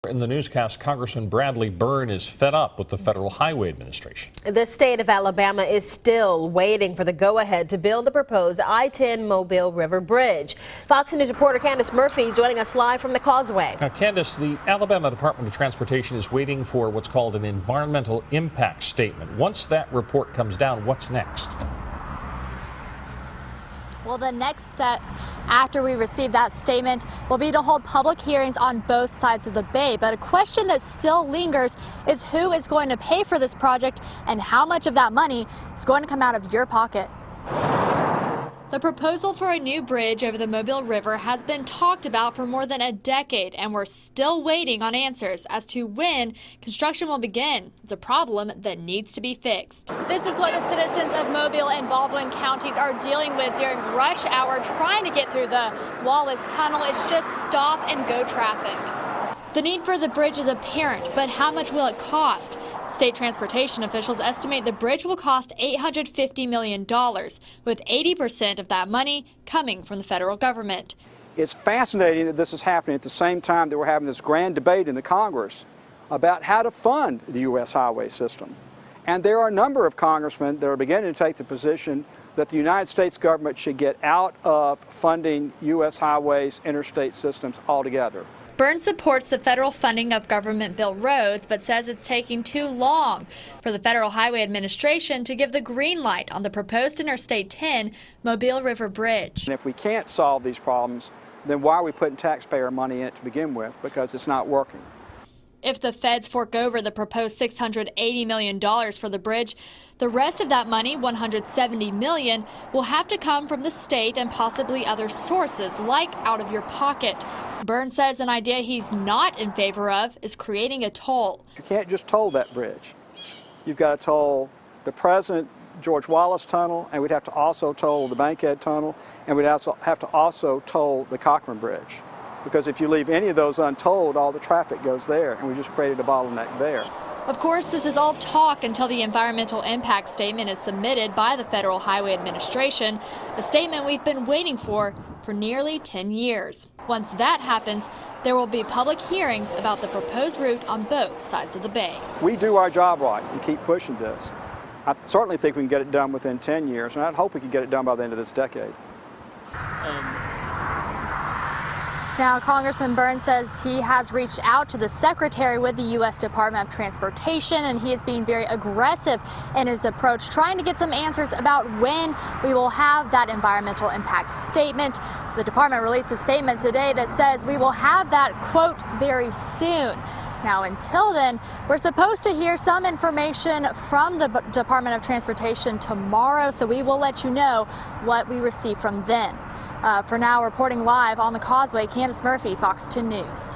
In the newscast, Congressman Bradley Byrne is fed up with the Federal Highway Administration. The state of Alabama is still waiting for the go-ahead to build the proposed I-10 Mobile River Bridge. Fox News reporter Candace Murphy joining us live from the Causeway. Now, Candace, the Alabama Department of Transportation is waiting for what's called an environmental impact statement. Once that report comes down, what's next? Well, the next step after we receive that statement will be to hold public hearings on both sides of the bay. But a question that still lingers is who is going to pay for this project and how much of that money is going to come out of your pocket. The proposal for a new bridge over the Mobile River has been talked about for more than a decade, and we're still waiting on answers as to when construction will begin. It's a problem that needs to be fixed. This is what the citizens of Mobile and Baldwin counties are dealing with during rush hour trying to get through the Wallace Tunnel. It's just stop and go traffic. The need for the bridge is apparent, but how much will it cost? State transportation officials estimate the bridge will cost $850 million, with 80% of that money coming from the federal government. It's fascinating that this is happening at the same time that we're having this grand debate in the Congress about how to fund the U.S. highway system. And there are a number of congressmen that are beginning to take the position that the United States government should get out of funding U.S. highways, interstate systems altogether. Byrne supports the federal funding of government-built roads, but says it's taking too long for the Federal Highway Administration to give the green light on the proposed Interstate 10 Mobile River Bridge. And if we can't solve these problems, then why are we putting taxpayer money in it to begin with? Because it's not working. If the feds fork over the proposed $680 million for the bridge, the rest of that money, $170 million, will have to come from the state and possibly other sources, like out of your pocket. Byrne says an idea he's not in favor of is creating a toll. You can't just toll that bridge. You've got to toll the present George Wallace Tunnel, and we'd have to also toll the Bankhead Tunnel, and we'd also have to toll the Cochran Bridge. Because if you leave any of those untold, all the traffic goes there, and we just created a bottleneck there. Of course, this is all talk until the environmental impact statement is submitted by the Federal Highway Administration, a statement we've been waiting for nearly 10 years. Once that happens, there will be public hearings about the proposed route on both sides of the bay. We do our job right and keep pushing this. I certainly think we can get it done within 10 years, and I'd hope we can get it done by the end of this decade. Now, Congressman Byrne says he has reached out to the Secretary with the U.S. Department of Transportation, and he is being very aggressive in his approach, trying to get some answers about when we will have that environmental impact statement. The department released a statement today that says we will have that, quote, very soon. Now, until then, we're supposed to hear some information from the Department of Transportation tomorrow, so we will let you know what we receive from then. For now, reporting live on the Causeway, Candace Murphy, Fox 10 News.